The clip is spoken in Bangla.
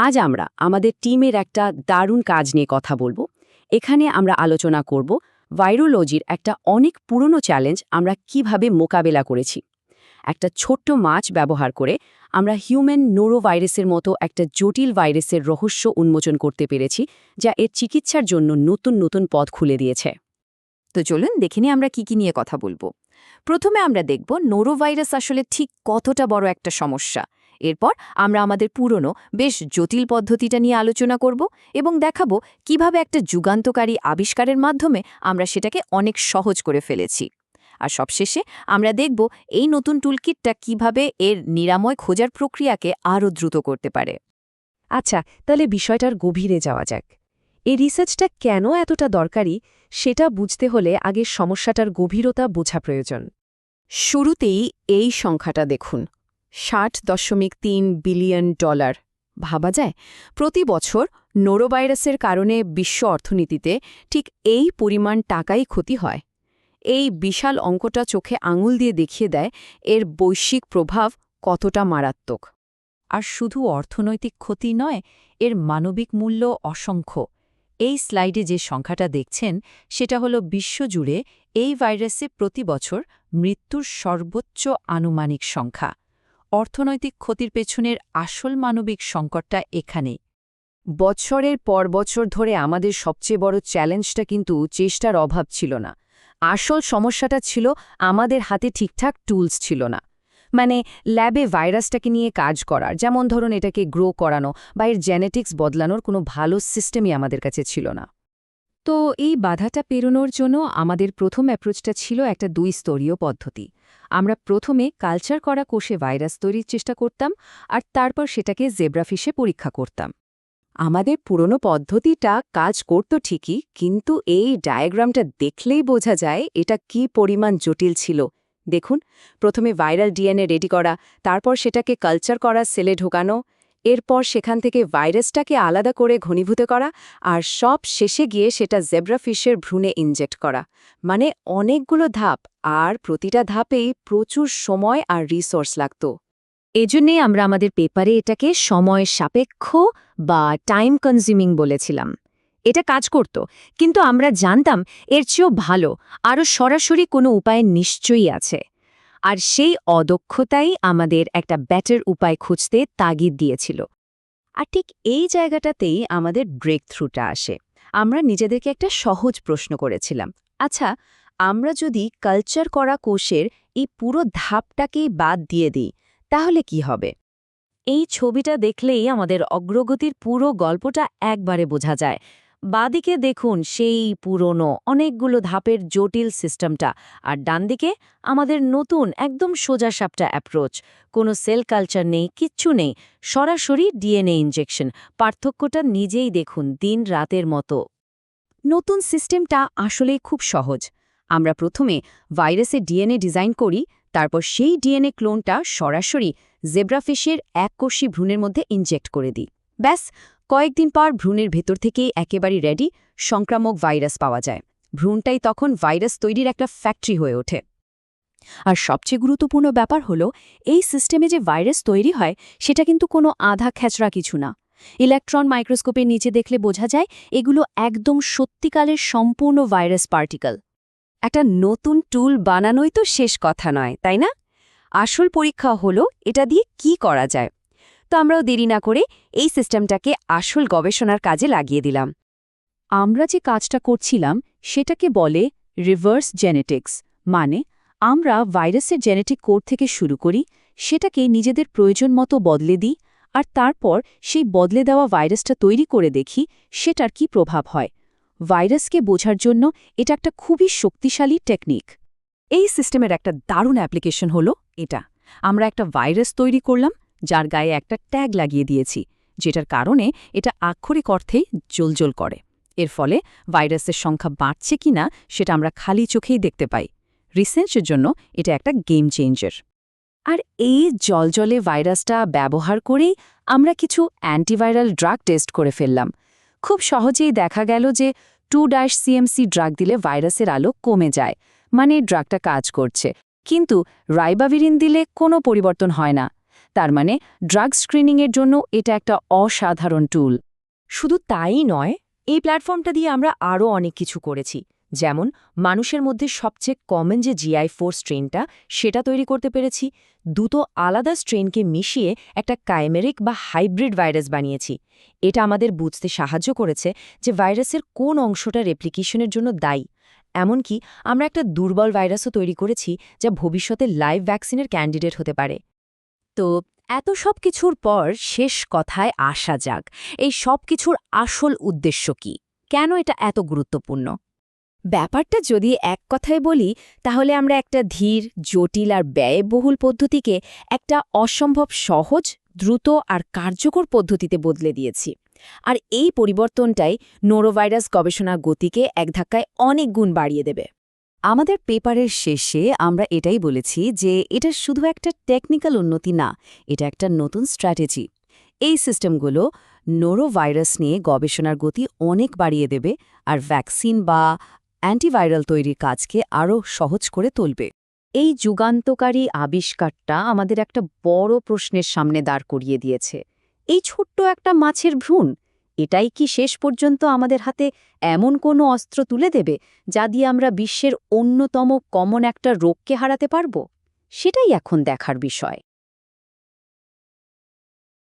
আজ আমরা আমাদের টিমের একটা দারুণ কাজ নিয়ে কথা বলবো। এখানে আমরা আলোচনা করব ভাইরোলজির একটা অনেক পুরনো চ্যালেঞ্জ আমরা কিভাবে মোকাবেলা করেছি। একটা ছোট্ট মাছ ব্যবহার করে আমরা হিউম্যান নোরোভাইরাসের মতো একটা জটিল ভাইরাসের রহস্য উন্মোচন করতে পেরেছি, যা এর চিকিৎসার জন্য নতুন নতুন পথ খুলে দিয়েছে। তো চলুন দেখে নিই আমরা কি নিয়ে কথা বলবো। প্রথমে আমরা দেখব নোরোভাইরাস আসলে ঠিক কতটা বড় একটা সমস্যা। এরপর আমরা আমাদের পুরনো বেশ জটিল পদ্ধতিটা নিয়ে আলোচনা করব এবং দেখাবো কিভাবে একটা যুগান্তকারী আবিষ্কারের মাধ্যমে আমরা সেটাকে অনেক সহজ করে ফেলেছি। আর সবশেষে আমরা দেখব এই নতুন টুলকিটটা কিভাবে এর নিরাময় খোঁজার প্রক্রিয়াকে আরও দ্রুত করতে পারে। আচ্ছা, তাহলে বিষয়টার গভীরে যাওয়া যাক। এই রিসার্চটা কেন এতটা দরকারি সেটা বুঝতে হলে আগে সমস্যাটার গভীরতা বোঝা প্রয়োজন। শুরুতেই এই সংখ্যাটা দেখুন, $60.3 বিলিয়ন। ভাবা যায় প্রতি বছর নোরোভাইরাসের কারণে বিশ্ব অর্থনীতিতে ঠিক এই পরিমাণ টাকাই ক্ষতি হয়। এই বিশাল অঙ্কটা চোখে আঙুল দিয়ে দেখিয়ে দেয় এর বৈশ্বিক প্রভাব কতটা মারাত্মক। আর শুধু অর্থনৈতিক ক্ষতি নয়, এর মানবিক মূল্য অসংখ্য। এই স্লাইডে যে সংখ্যাটা দেখছেন সেটা হলো বিশ্বজুড়ে এই ভাইরাসে প্রতি বছর মৃত্যুর সর্বোচ্চ আনুমানিক সংখ্যা। অর্থনৈতিক ক্ষতির পেছনের আসল মানবিক সংকটটা এখানেই। বছরের পর বছর ধরে আমাদের সবচেয়ে বড় চ্যালেঞ্জটা কিন্তু চেষ্টার অভাব ছিল না। আসল সমস্যাটা ছিল আমাদের হাতে ঠিকঠাক টুলস ছিল না। মানে ল্যাবে ভাইরাসটাকে নিয়ে কাজ করার, যেমন ধরুন এটাকে গ্রো করানো বা এর জেনেটিক্স বদলানোর কোনো ভালো সিস্টেমই আমাদের কাছে ছিল না। তো এই বাধাটা পেরোনোর জন্য আমাদের প্রথম অ্যাপ্রোচটা ছিল একটা 2 স্তরীয় পদ্ধতি। আমরা প্রথমে কালচার করা কোষে ভাইরাস তৈরির চেষ্টা করতাম, আর তারপর সেটাকে জেব্রাফিশে পরীক্ষা করতাম। আমাদের পুরনো পদ্ধতিটা কাজ করত ঠিকই, কিন্তু এই ডায়াগ্রামটা দেখলেই বোঝা যায় এটা কি পরিমাণ জটিল ছিল। দেখুন, প্রথমে ভাইরাল ডিএনএ রেডি করা, তারপর সেটাকে কালচার করা সেলে ঢোকানো, এরপর সেখান থেকে ভাইরাসটাকে আলাদা করে ঘনীভূত করা, আর সব শেষে গিয়ে সেটা জেব্রাফিশের ভ্রূণে ইনজেক্ট করা। মানে অনেকগুলো ধাপ, আর প্রতিটা ধাপেই প্রচুর সময় আর রিসোর্স লাগত। এজন্যেই আমরা আমাদের পেপারে এটাকে সময় সাপেক্ষ বা টাইম কনজিউমিং বলেছিলাম। এটা কাজ করত, কিন্তু আমরা জানতাম এর চেয়েও ভালো, আরও সরাসরি কোনো উপায় নিশ্চয়ই আছে। আর সেই অদক্ষতাই আমাদের একটা বেটার উপায় খুঁজতে তাগিদ দিয়েছিল। আর ঠিক এই জায়গাটাতেই আমাদের ব্রেক থ্রুটা আসে। আমরা নিজেদেরকে একটা সহজ প্রশ্ন করেছিলাম, আচ্ছা, আমরা যদি কালচার করা কোষের এই পুরো ধাপটাকেই বাদ দিয়ে দিই তাহলে কি হবে? এই ছবিটা দেখলেই আমাদের অগ্রগতির পুরো গল্পটা একবারে বোঝা যায়। বাঁদিকে দেখুন সেই পুরনো অনেকগুলো ধাপের জটিল সিস্টেমটা, আর ডানদিকে আমাদের নতুন একদম সোজাসাপটা অ্যাপ্রোচ। কোনো সেল কালচার নেই, কিচ্ছু নেই, সরাসরি ডিএনএ ইনজেকশন। পার্থক্যটা নিজেই দেখুন, দিন রাতের মতো। নতুন সিস্টেমটা আসলেই খুব সহজ। আমরা প্রথমে ভাইরাসের ডিএনএ ডিজাইন করি, তারপর সেই ডিএনএ ক্লোনটা সরাসরি জেব্রাফিশের এককোষী ভ্রূণের মধ্যে ইনজেক্ট করে দিই। ব্যাস, কয়েকদিন পর ভ্রূণের ভেতর থেকেই একেবারে রেডি সংক্রামক ভাইরাস পাওয়া যায়। ভ্রূণটাই তখন ভাইরাস তৈরির একটা ফ্যাক্টরি হয়ে ওঠে। আর সবচেয়ে গুরুত্বপূর্ণ ব্যাপার হলো, এই সিস্টেমে যে ভাইরাস তৈরি হয় সেটা কিন্তু কোনো আধা খ্যাচড়া কিছু না। ইলেকট্রন মাইক্রোস্কোপের নিচে দেখলে বোঝা যায় এগুলো একদম সত্যিকালের সম্পূর্ণ ভাইরাস পার্টিকেল। একটা নতুন টুল বানানোই তো শেষ কথা নয়, তাই না? আসল পরীক্ষা হলো এটা দিয়ে কি করা যায়। তো আমরাও দেরি না করে এই সিস্টেমটাকে আসল গবেষণার কাজে লাগিয়ে দিলাম। আমরা যে কাজটা করছিলাম সেটাকে বলে রিভার্স জেনেটিক্স। মানে আমরা ভাইরাসের জেনেটিক কোড থেকে শুরু করি, সেটাকে নিজেদের প্রয়োজন মতো বদলে দিই, আর তারপর সেই বদলে দেওয়া ভাইরাসটা তৈরি করে দেখি সেটার কি প্রভাব হয়। ভাইরাসকে বোঝার জন্য এটা একটা খুবই শক্তিশালী টেকনিক। এই সিস্টেমের একটা দারুণ অ্যাপ্লিকেশন হলো এটা। আমরা একটা ভাইরাস তৈরি করলাম, যার গায়ে একটা ট্যাগ লাগিয়ে দিয়েছি, যেটার কারণে এটা আক্ষরিক অর্থেই জ্বলজ্বল করে। এর ফলে ভাইরাসের সংখ্যা বাড়ছে কিনা সেটা আমরা খালি চোখেই দেখতে পাই। রিসার্চের জন্য এটা একটা গেম চেঞ্জার। আর এই জলজলে ভাইরাসটা ব্যবহার করেই আমরা কিছু অ্যান্টিভাইরাল ড্রাগ টেস্ট করে ফেললাম। খুব সহজেই দেখা গেল যে 2-CMC ড্রাগ দিলে ভাইরাসের আলো কমে যায়, মানে ড্রাগটা কাজ করছে। কিন্তু রাইবাভিরিন দিলে কোনো পরিবর্তন হয় না। তার মানে ড্রাগ স্ক্রিনিংয়ের জন্য এটা একটা অসাধারণ টুল। শুধু তাই নয়, এই প্ল্যাটফর্মটা দিয়ে আমরা আরও অনেক কিছু করেছি। যেমন মানুষের মধ্যে সবচেয়ে কমন যে GI4 স্ট্রেনটা, সেটা তৈরি করতে পেরেছি। দুটো আলাদা স্ট্রেনকে মিশিয়ে একটা কাইমেরিক বা হাইব্রিড ভাইরাস বানিয়েছি। এটা আমাদের বুঝতে সাহায্য করেছে যে ভাইরাসের কোন অংশটা রেপ্লিকেশনের জন্য দায়ী। এমনকি আমরা একটা দুর্বল ভাইরাসও তৈরি করেছি যা ভবিষ্যতে লাইভ ভ্যাকসিনের ক্যান্ডিডেট হতে পারে। তো এত সব কিছুর পর শেষ কথায় আসা যাক, এই সব কিছুর আসল উদ্দেশ্য কি? কেন এটা এত গুরুত্বপূর্ণ? ব্যাপারটা যদি এক কথায় বলি, তাহলে আমরা একটা ধীর, জটিল আর ব্যয়বহুল পদ্ধতিকে একটা অসম্ভব সহজ, দ্রুত আর কার্যকর পদ্ধতিতে বদলে দিয়েছি। আর এই পরিবর্তনটাই নোরোভাইরাস গবেষণার গতিকে এক ধাক্কায় অনেক গুণ বাড়িয়ে দেবে। আমাদের পেপারের শেষে আমরা এটাই বলেছি যে এটা শুধু একটা টেকনিক্যাল উন্নতি না, এটা একটা নতুন স্ট্র্যাটেজি। এই সিস্টেমগুলো নোরোভাইরাস নিয়ে গবেষণার গতি অনেক বাড়িয়ে দেবে আর ভ্যাকসিন বা অ্যান্টিভাইরাল তৈরির কাজকে আরও সহজ করে তুলবে। এই যুগান্তকারী আবিষ্কারটা আমাদের একটা বড় প্রশ্নের সামনে দাঁড় করিয়ে দিয়েছে। এই ছোট্ট একটা মাছের ভ্রূণ, এটাই কি শেষ পর্যন্ত আমাদের হাতে এমন কোনো অস্ত্র তুলে দেবে যা দিয়ে আমরা বিশ্বের অন্যতম কমন একটা রোগকে হারাতে পারব? সেটাই এখন দেখার বিষয়।